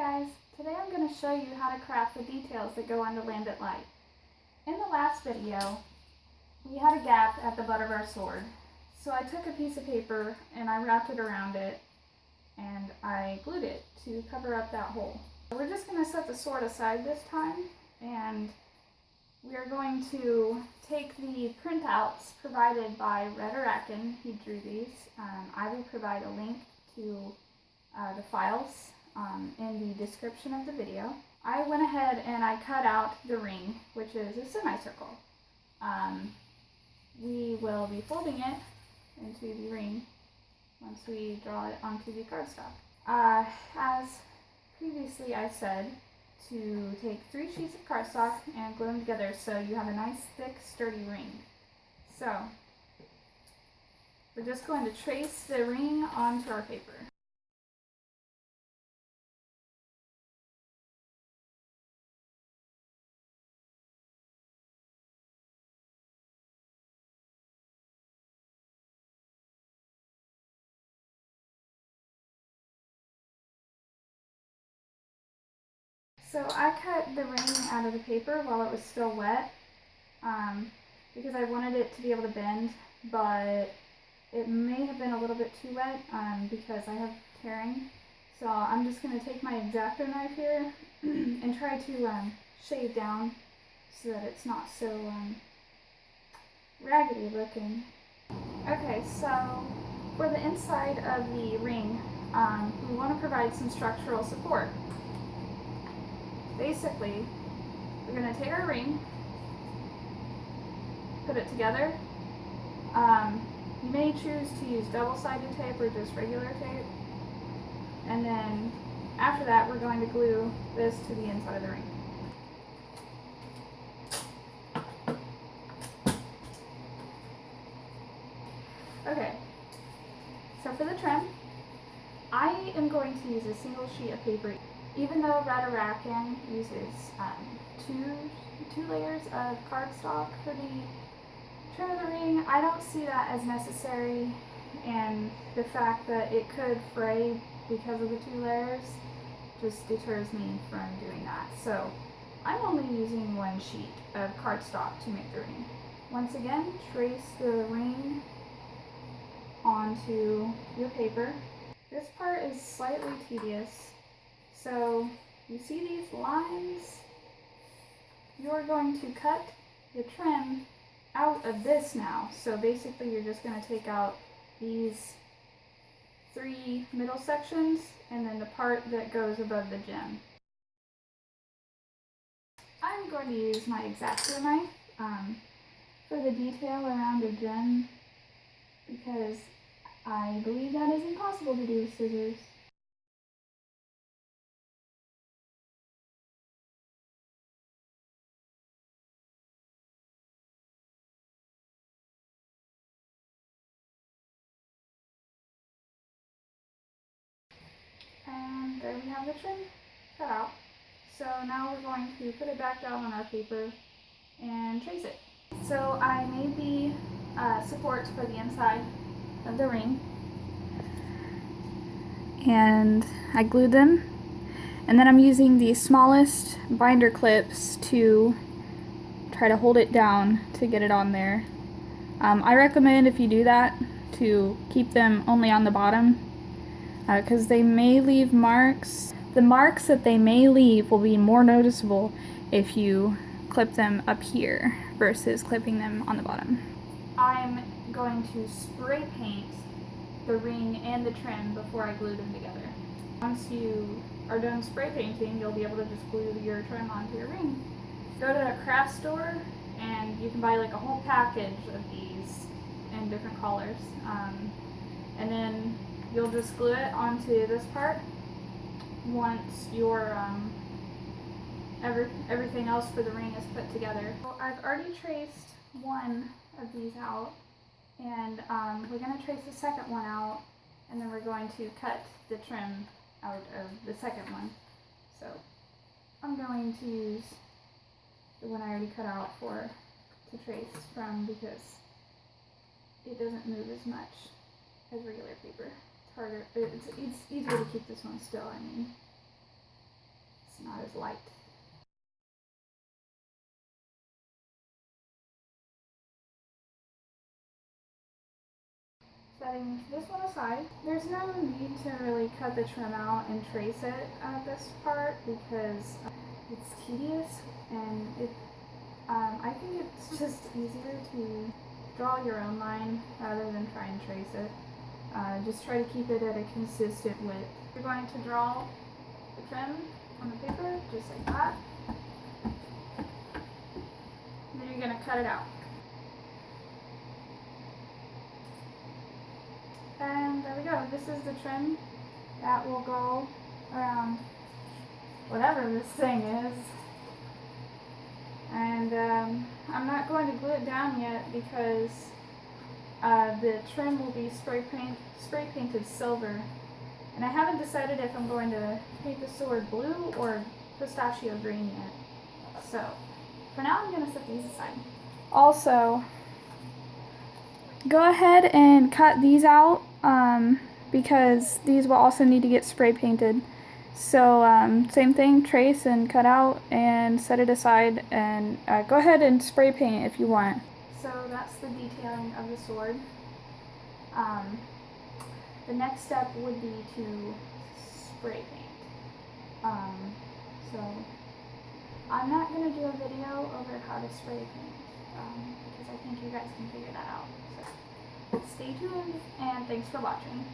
guys, today I'm going to show you how to craft the details that go on the Lambent light. In the last video, we had a gap at the butt of our sword. So I took a piece of paper and I wrapped it around it and I glued it to cover up that hole. We're just going to set the sword aside this time and we are going to take the printouts provided by Returacan. He drew these. I will provide a link to the files in the description of the video. I went ahead and I cut out the ring, which is a semicircle. We will be folding it into the ring once we draw it onto the cardstock. As previously I said, to take 3 sheets of cardstock and glue them together so you have a nice thick sturdy ring. So we're just going to trace the ring onto our paper. So I cut the ring out of the paper while it was still wet because I wanted it to be able to bend, but it may have been a little bit too wet because I have tearing. So I'm just going to take my X-Acto knife here and try to shave down so that it's not so raggedy looking. Okay, so for the inside of the ring, we want to provide some structural support. Basically, we're going to take our ring, put it together. You may choose to use double-sided tape or just regular tape. And then after that, we're going to glue this to the inside of the ring. Okay, so for the trim, I am going to use a single sheet of paper. Even though Returacan uses two layers of cardstock for the trim of the ring, I don't see that as necessary, and the fact that it could fray because of the 2 layers just deters me from doing that. So I'm only using 1 sheet of cardstock to make the ring. Once again, trace the ring onto your paper. This part is slightly tedious. So you see these lines? You're going to cut the trim out of this now. So basically you're just going to take out these 3 middle sections and then the part that goes above the gem. I'm going to use my X-Acto knife for the detail around the gem because I believe that is impossible to do with scissors. And there we have the trim cut out. So now we're going to put it back down on our paper and trace it. So I made the supports for the inside of the ring and I glued them, and then I'm using the smallest binder clips to try to hold it down to get it on there. I recommend, if you do that, to keep them only on the bottom because they may leave marks. The marks that they may leave will be more noticeable if you clip them up here versus clipping them on the bottom. I'm going to spray paint the ring and the trim before I glue them together. Once you are done spray painting, you'll be able to just glue your trim onto your ring. Go to a craft store and you can buy like a whole package of these in different colors. And then you'll just glue it onto this part once your everything else for the ring is put together. So I've already traced one of these out, and we're going to trace the second one out, and then we're going to cut the trim out of the second one. So I'm going to use the one I already cut out to trace from because it doesn't move as much as regular paper. It's harder. It's easier to keep this one still, I mean. is light. Setting this one aside, there's no need to really cut the trim out and trace it at this part because it's tedious, and I think it's just easier to draw your own line rather than try and trace it. Just try to keep it at a consistent width. You're going to draw the trim on the paper just like that, and then you're going to cut it out. And there we go. This is the trim that will go around whatever this thing is. And I'm not going to glue it down yet because the trim will be spray painted silver. And I haven't decided if I'm going to paint the sword blue or pistachio green yet. So for now I'm going to set these aside. Also, go ahead and cut these out because these will also need to get spray painted. So same thing, trace and cut out and set it aside, and go ahead and spray paint if you want. So that's the detailing of the sword. The next step would be to spray paint. So I'm not going to do a video over how to spray paint because I think you guys can figure that out. So stay tuned, and thanks for watching.